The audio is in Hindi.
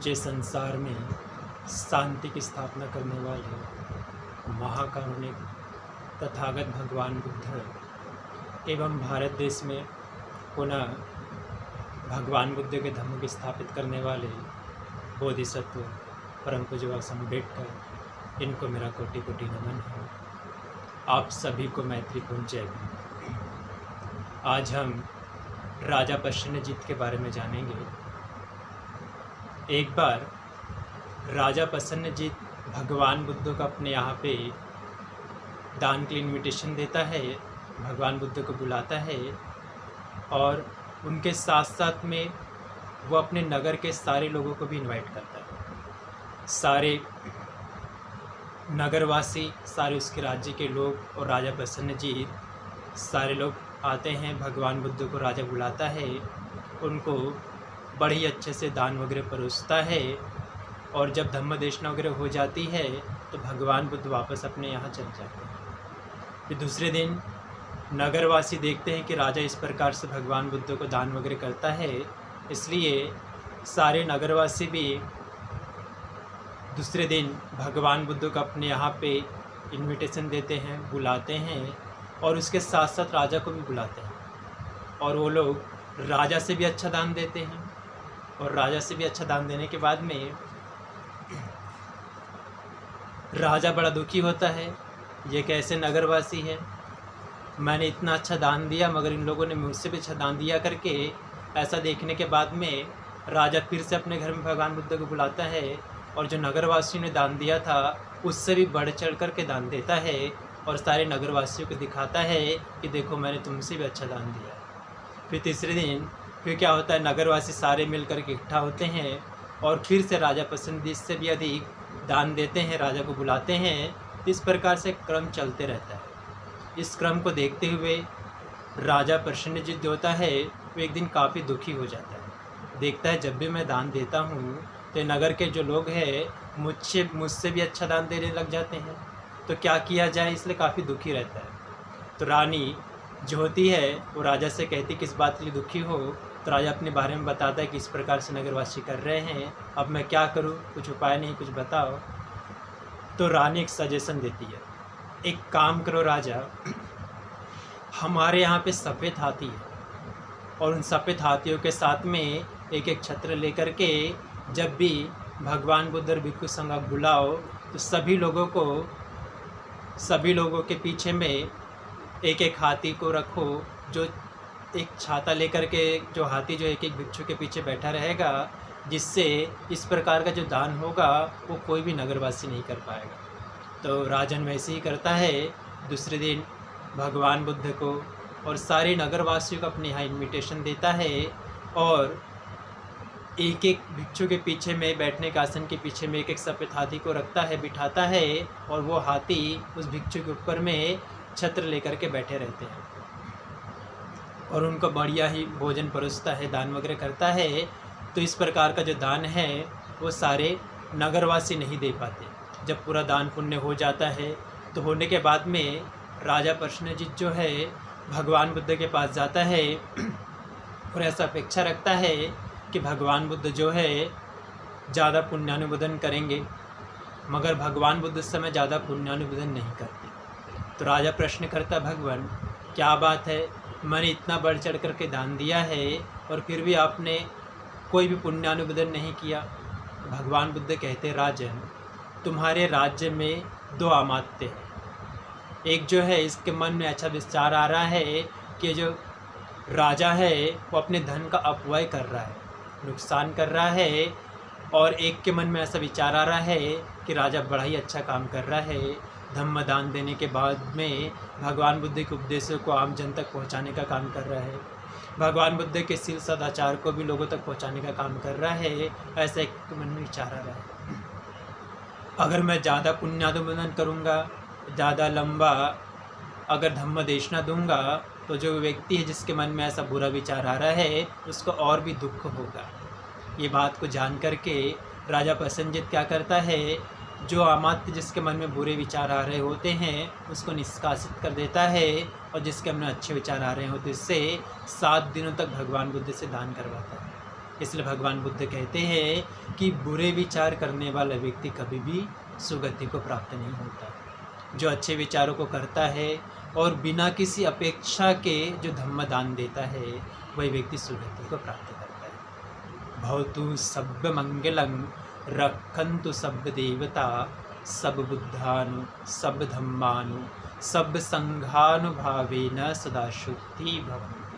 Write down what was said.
सच्चे संसार में शांति की स्थापना करने वाले महाकारुणिक तथागत भगवान बुद्ध एवं भारत देश में पुनः भगवान बुद्ध के धर्म को स्थापित करने वाले बोधिसत्व परम पूज्य बाबा अम्बेडकर, इनको मेरा कोटि कोटि नमन है। आप सभी को मैत्रीपूर्ण जय भीम। आज हम राजा प्रसन्नजीत के बारे में जानेंगे। एक बार राजा प्रसन्नजीत भगवान बुद्ध को अपने यहाँ पे दान के लिए इन्विटेशन देता है, भगवान बुद्ध को बुलाता है और उनके साथ साथ में वो अपने नगर के सारे लोगों को भी इनवाइट करता है। सारे नगरवासी, सारे उसके राज्य के लोग और राजा प्रसन्नजीत सारे लोग आते हैं। भगवान बुद्ध को राजा बुलाता है, उनको बड़े ही अच्छे से दान वगैरह परोसता है और जब धम्म देशना वगैरह हो जाती है तो भगवान बुद्ध वापस अपने यहाँ चले जाते हैं। फिर दूसरे दिन नगरवासी देखते हैं कि राजा इस प्रकार से भगवान बुद्ध को दान वगैरह करता है, इसलिए सारे नगरवासी भी दूसरे दिन भगवान बुद्ध को अपने यहाँ पे इनविटेशन देते हैं, बुलाते हैं और उसके साथ साथ राजा को भी बुलाते हैं और वो लोग राजा से भी अच्छा दान देते हैं। और राजा से भी अच्छा दान देने के बाद में राजा बड़ा दुखी होता है, ये कैसे नगरवासी है, मैंने इतना अच्छा दान दिया मगर इन लोगों ने मुझसे भी अच्छा दान दिया करके। ऐसा देखने के बाद में राजा फिर से अपने घर में भगवान बुद्ध को बुलाता है और जो नगरवासियों ने दान दिया था उससे भी बढ़ चढ़ कर के दान देता है और सारे नगरवासियों को दिखाता है कि देखो मैंने तुमसे भी अच्छा दान दिया। फिर तीसरे दिन फिर क्या होता है, नगरवासी सारे मिलकर के इकट्ठा होते हैं और फिर से राजा प्रसन्नजीत से भी अधिक दान देते हैं, राजा को बुलाते हैं। इस प्रकार से क्रम चलते रहता है। इस क्रम को देखते हुए राजा प्रसन्नजीत जो होता है वो एक दिन काफ़ी दुखी हो जाता है। देखता है जब भी मैं दान देता हूँ तो नगर के जो लोग हैं मुझसे भी अच्छा दान देने लग जाते हैं, तो क्या किया जाए, इसलिए काफ़ी दुखी रहता है। तो रानी जो होती है वो राजा से कहती किस बात के लिए दुखी हो, तो राजा अपने बारे में बताता है कि इस प्रकार से नगरवासी कर रहे हैं, अब मैं क्या करूं, कुछ उपाय नहीं, कुछ बताओ। तो रानी एक सजेशन देती है, एक काम करो राजा, हमारे यहाँ पे सफ़ेद हाथी है और उन सफ़ेद हाथियों के साथ में एक एक छत्र लेकर के जब भी भगवान बुद्ध और भिक्षु संघ बुलाओ तो सभी लोगों के पीछे में एक एक हाथी को रखो, जो एक छाता लेकर के जो हाथी जो एक एक भिक्षु के पीछे बैठा रहेगा, जिससे इस प्रकार का जो दान होगा वो कोई भी नगरवासी नहीं कर पाएगा। तो राजन वैसे ही करता है। दूसरे दिन भगवान बुद्ध को और सारे नगरवासियों को अपने यहाँ इन्विटेशन देता है और एक एक भिक्षु के पीछे में बैठने के आसन के पीछे में एक एक सफ़ेद हाथी को रखता है, बिठाता है और वो हाथी उस भिक्षु के ऊपर में छत्र लेकर के बैठे रहते हैं और उनको बढ़िया ही भोजन परोसता है, दान वगैरह करता है। तो इस प्रकार का जो दान है वो सारे नगरवासी नहीं दे पाते। जब पूरा दान पुण्य हो जाता है तो होने के बाद में राजा प्रसन्नजीत जो है भगवान बुद्ध के पास जाता है और ऐसा अपेक्षा रखता है कि भगवान बुद्ध जो है ज़्यादा पुण्यानुमोदन करेंगे, मगर भगवान बुद्ध उस समय ज़्यादा पुण्यानुमोदन नहीं करते। तो राजा प्रश्न करता, भगवान क्या बात है, मैंने इतना बढ़ चढ़ करके दान दिया है और फिर भी आपने कोई भी पुण्यानुमोदन नहीं किया। भगवान बुद्ध कहते, राजन तुम्हारे राज्य में दो अमात्य हैं। एक जो है इसके मन में अच्छा विचार आ रहा है कि जो राजा है वो अपने धन का अपव्यय कर रहा है, नुकसान कर रहा है, और एक के मन में ऐसा विचार आ रहा है कि राजा बड़ा ही अच्छा काम कर रहा है, धम्म दान देने के बाद में भगवान बुद्ध के उपदेशों को आम जन तक पहुंचाने का काम कर रहा है, भगवान बुद्ध के शील सदाचार को भी लोगों तक पहुंचाने का काम कर रहा है। ऐसा एक मन में विचार आ रहा है। अगर मैं ज़्यादा पुण्यानुमोदन करूँगा, ज़्यादा लंबा अगर धम्म देशना दूंगा तो जो व्यक्ति है जिसके मन में ऐसा बुरा विचार आ रहा है उसको और भी दुख होगा। ये बात को जान करके राजा प्रसन्नजीत क्या करता है, जो अमात्य जिसके मन में बुरे विचार आ रहे होते हैं उसको निष्कासित कर देता है और जिसके मन में अच्छे विचार आ रहे होते इससे 7 दिनों तक भगवान बुद्ध से दान करवाता है। इसलिए भगवान बुद्ध कहते हैं कि बुरे विचार करने वाला व्यक्ति कभी भी सुगति को प्राप्त नहीं होता। जो अच्छे विचारों को करता है और बिना किसी अपेक्षा के जो धम्म दान देता है, वही व्यक्ति सुगति को प्राप्त करता है। भवतु सब मंगलं रक्षन्तु सब देवता सब बुद्धानु सब धम्मानु सब संघानुभावेन सदा शुद्धि भवन्तु।